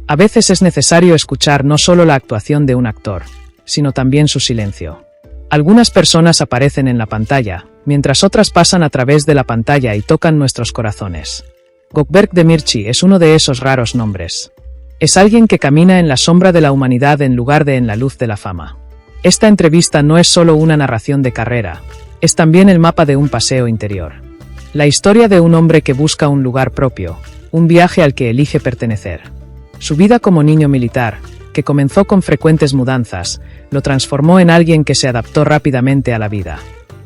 A veces es necesario escuchar no solo la actuación de un actor, sino también su silencio. Algunas personas aparecen en la pantalla, mientras otras pasan a través de la pantalla y tocan nuestros corazones. Gökberk Demirci es uno de esos raros nombres. Es alguien que camina en la sombra de la humanidad en lugar de en la luz de la fama. Esta entrevista no es solo una narración de carrera, es también el mapa de un paseo interior. La historia de un hombre que busca un lugar propio, un viaje al que elige pertenecer. Su vida como niño militar, que comenzó con frecuentes mudanzas, lo transformó en alguien que se adaptó rápidamente a la vida.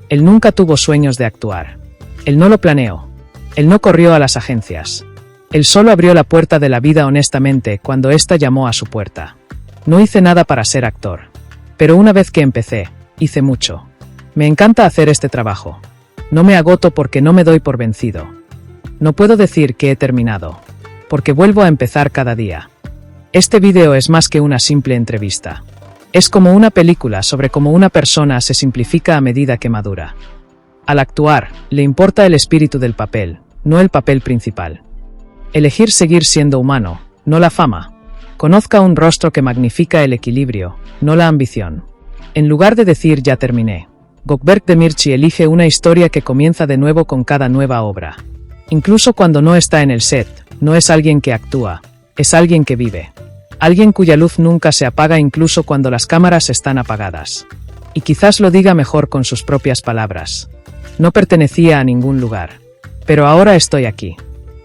Él nunca tuvo sueños de actuar. Él no lo planeó. Él no corrió a las agencias. Él solo abrió la puerta de la vida honestamente cuando ésta llamó a su puerta. No hice nada para ser actor. Pero una vez que empecé, hice mucho. Me encanta hacer este trabajo. No me agoto porque no me doy por vencido. No puedo decir que he terminado, porque vuelvo a empezar cada día. Este vídeo es más que una simple entrevista. Es como una película sobre cómo una persona se simplifica a medida que madura. Al actuar, le importa el espíritu del papel, no el papel principal. Elegir seguir siendo humano, no la fama. Conozca un rostro que magnifica el equilibrio, no la ambición. En lugar de decir ya terminé, Gökberk Demirci elige una historia que comienza de nuevo con cada nueva obra. Incluso cuando no está en el set, no es alguien que actúa, es alguien que vive. Alguien cuya luz nunca se apaga incluso cuando las cámaras están apagadas. Y quizás lo diga mejor con sus propias palabras. No pertenecía a ningún lugar. Pero ahora estoy aquí.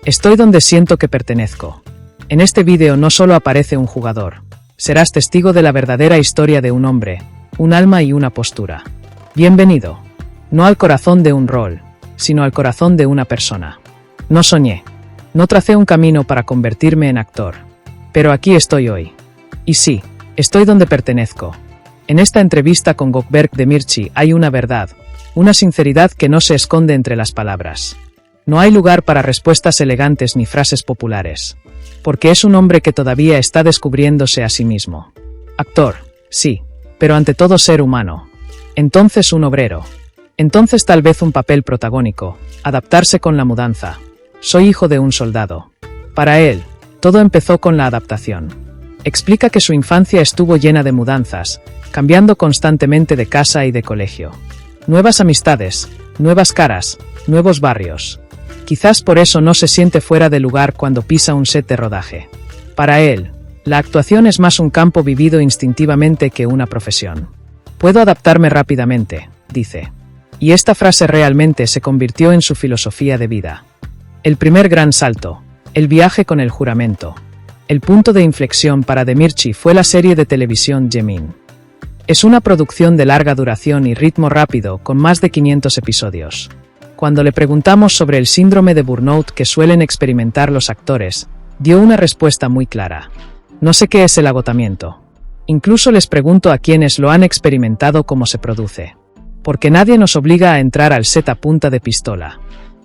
Estoy donde siento que pertenezco. En este vídeo no solo aparece un jugador. Serás testigo de la verdadera historia de un hombre, un alma y una postura. Bienvenido. No al corazón de un rol, sino al corazón de una persona. No soñé. No tracé un camino para convertirme en actor. Pero aquí estoy hoy. Y sí, estoy donde pertenezco. En esta entrevista con Gökberk Demirci hay una verdad, una sinceridad que no se esconde entre las palabras. No hay lugar para respuestas elegantes ni frases populares. Porque es un hombre que todavía está descubriéndose a sí mismo. Actor, sí, pero ante todo ser humano. Entonces un obrero. Entonces tal vez un papel protagónico, adaptarse con la mudanza. Soy hijo de un soldado. Para él, todo empezó con la adaptación. Explica que su infancia estuvo llena de mudanzas, cambiando constantemente de casa y de colegio. Nuevas amistades, nuevas caras, nuevos barrios. Quizás por eso no se siente fuera de lugar cuando pisa un set de rodaje. Para él, la actuación es más un campo vivido instintivamente que una profesión. Puedo adaptarme rápidamente, dice. Y esta frase realmente se convirtió en su filosofía de vida. El primer gran salto, el viaje con el juramento. El punto de inflexión para Demirci fue la serie de televisión Yemin. Es una producción de larga duración y ritmo rápido con más de 500 episodios. Cuando le preguntamos sobre el síndrome de burnout que suelen experimentar los actores, dio una respuesta muy clara. No sé qué es el agotamiento. Incluso les pregunto a quienes lo han experimentado cómo se produce. Porque nadie nos obliga a entrar al set a punta de pistola.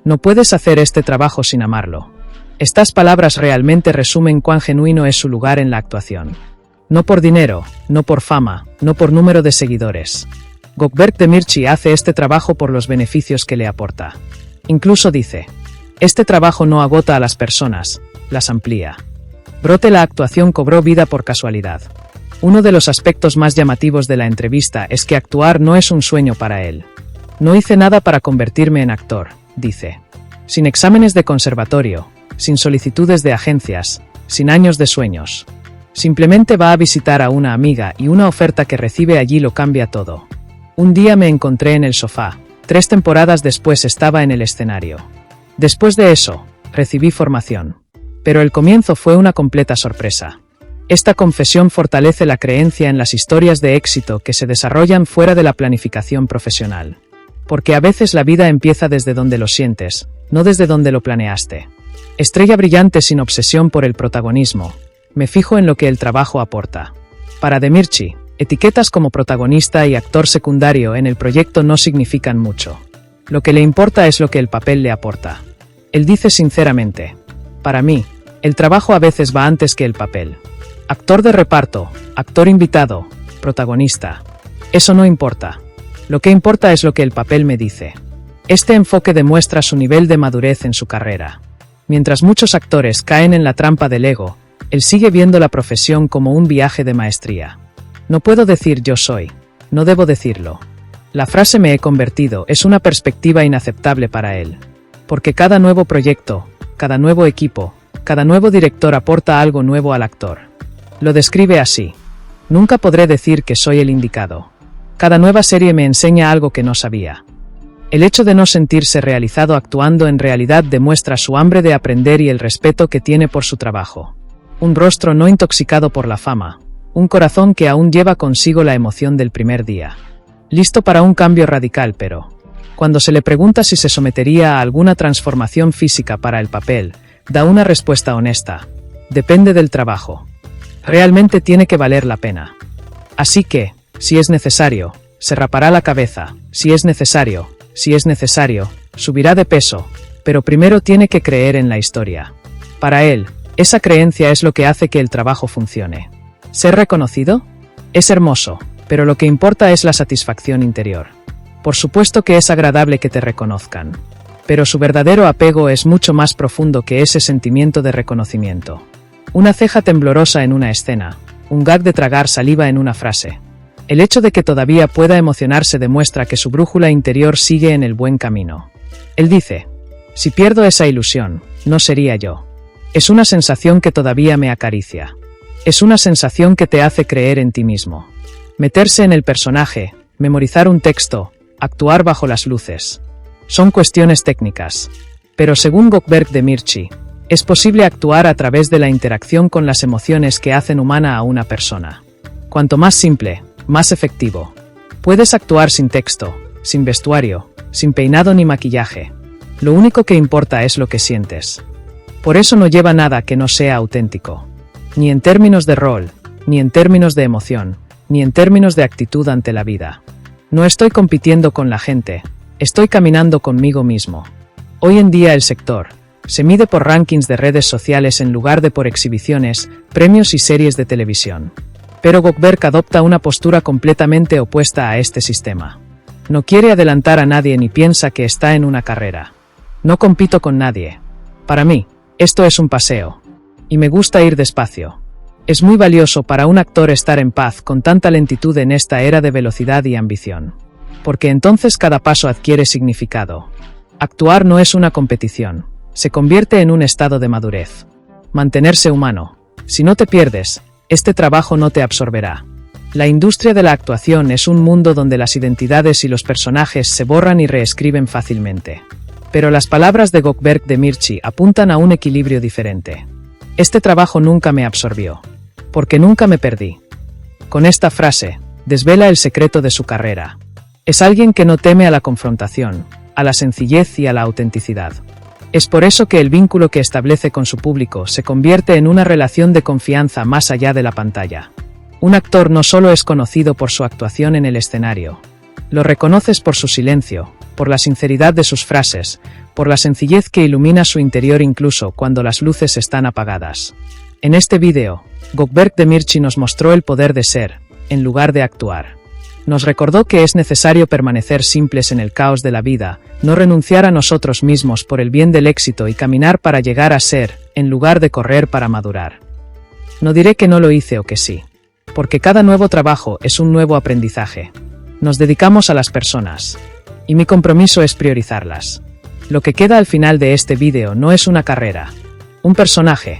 No puedes hacer este trabajo sin amarlo. Estas palabras realmente resumen cuán genuino es su lugar en la actuación. No por dinero, no por fama, no por número de seguidores. Gökberk Demirci hace este trabajo por los beneficios que le aporta. Incluso dice, este trabajo no agota a las personas, las amplía. Brote la actuación cobró vida por casualidad. Uno de los aspectos más llamativos de la entrevista es que actuar no es un sueño para él. No hice nada para convertirme en actor, dice. Sin exámenes de conservatorio, sin solicitudes de agencias, sin años de sueños. Simplemente va a visitar a una amiga y una oferta que recibe allí lo cambia todo. Un día me encontré en el sofá, 3 temporadas después estaba en el escenario. Después de eso, recibí formación. Pero el comienzo fue una completa sorpresa. Esta confesión fortalece la creencia en las historias de éxito que se desarrollan fuera de la planificación profesional. Porque a veces la vida empieza desde donde lo sientes, no desde donde lo planeaste. Estrella brillante sin obsesión por el protagonismo. Me fijo en lo que el trabajo aporta. Para Demirci, etiquetas como protagonista y actor secundario en el proyecto no significan mucho. Lo que le importa es lo que el papel le aporta. Él dice sinceramente, para mí, el trabajo a veces va antes que el papel. Actor de reparto, actor invitado, protagonista. Eso no importa. Lo que importa es lo que el papel me dice. Este enfoque demuestra su nivel de madurez en su carrera. Mientras muchos actores caen en la trampa del ego, Él sigue viendo la profesión como un viaje de maestría. No puedo decir yo soy. No debo decirlo. La frase me he convertido es una perspectiva inaceptable para él. Porque cada nuevo proyecto, cada nuevo equipo, cada nuevo director aporta algo nuevo al actor. Lo describe así. Nunca podré decir que soy el indicado. Cada nueva serie me enseña algo que no sabía. El hecho de no sentirse realizado actuando en realidad demuestra su hambre de aprender y el respeto que tiene por su trabajo. Un rostro no intoxicado por la fama. Un corazón que aún lleva consigo la emoción del primer día. Listo para un cambio radical, pero cuando se le pregunta si se sometería a alguna transformación física para el papel, da una respuesta honesta. Depende del trabajo. Realmente tiene que valer la pena. Así que, si es necesario, se rapará la cabeza, si es necesario, subirá de peso, pero primero tiene que creer en la historia. Para él, esa creencia es lo que hace que el trabajo funcione. ¿Ser reconocido? Es hermoso, pero lo que importa es la satisfacción interior. Por supuesto que es agradable que te reconozcan, pero su verdadero apego es mucho más profundo que ese sentimiento de reconocimiento. Una ceja temblorosa en una escena, un gag de tragar saliva en una frase. El hecho de que todavía pueda emocionarse demuestra que su brújula interior sigue en el buen camino. Él dice, si pierdo esa ilusión, no sería yo. Es una sensación que todavía me acaricia. Es una sensación que te hace creer en ti mismo. Meterse en el personaje, memorizar un texto, actuar bajo las luces. Son cuestiones técnicas. Pero según Gökberk Demirci, es posible actuar a través de la interacción con las emociones que hacen humana a una persona. Cuanto más simple, más efectivo. Puedes actuar sin texto, sin vestuario, sin peinado ni maquillaje. Lo único que importa es lo que sientes. Por eso no lleva nada que no sea auténtico. Ni en términos de rol, ni en términos de emoción, ni en términos de actitud ante la vida. No estoy compitiendo con la gente, estoy caminando conmigo mismo. Hoy en día el sector se mide por rankings de redes sociales en lugar de por exhibiciones, premios y series de televisión. Pero Gökberk adopta una postura completamente opuesta a este sistema. No quiere adelantar a nadie ni piensa que está en una carrera. No compito con nadie. Para mí, esto es un paseo. Y me gusta ir despacio. Es muy valioso para un actor estar en paz con tanta lentitud en esta era de velocidad y ambición. Porque entonces cada paso adquiere significado. Actuar no es una competición. Se convierte en un estado de madurez. Mantenerse humano. Si no te pierdes, este trabajo no te absorberá. La industria de la actuación es un mundo donde las identidades y los personajes se borran y reescriben fácilmente. Pero las palabras de Gökberk Demirci apuntan a un equilibrio diferente. Este trabajo nunca me absorbió. Porque nunca me perdí. Con esta frase, desvela el secreto de su carrera. Es alguien que no teme a la confrontación, a la sencillez y a la autenticidad. Es por eso que el vínculo que establece con su público se convierte en una relación de confianza más allá de la pantalla. Un actor no solo es conocido por su actuación en el escenario. Lo reconoces por su silencio, por la sinceridad de sus frases, por la sencillez que ilumina su interior incluso cuando las luces están apagadas. En este vídeo, Gökberk Demirci nos mostró el poder de ser, en lugar de actuar. Nos recordó que es necesario permanecer simples en el caos de la vida, no renunciar a nosotros mismos por el bien del éxito y caminar para llegar a ser, en lugar de correr para madurar. No diré que no lo hice o que sí. Porque cada nuevo trabajo es un nuevo aprendizaje. Nos dedicamos a las personas. Y mi compromiso es priorizarlas. Lo que queda al final de este vídeo no es una carrera. Un personaje.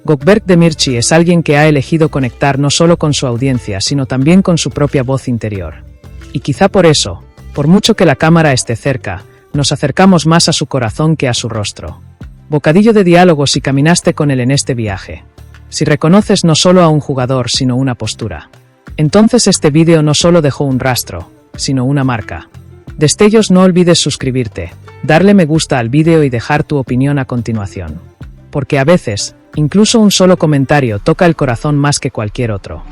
Gökberk Demirci es alguien que ha elegido conectar no solo con su audiencia sino también con su propia voz interior. Y quizá por eso, por mucho que la cámara esté cerca, nos acercamos más a su corazón que a su rostro. Bocadillo de diálogo si caminaste con él en este viaje. Si reconoces no solo a un jugador sino una postura. Entonces este vídeo no solo dejó un rastro, sino una marca. Destellos, no olvides suscribirte, darle me gusta al vídeo y dejar tu opinión a continuación. Porque a veces, incluso un solo comentario toca el corazón más que cualquier otro.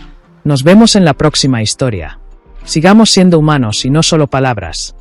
Nos vemos en la próxima historia. Sigamos siendo humanos y no solo palabras.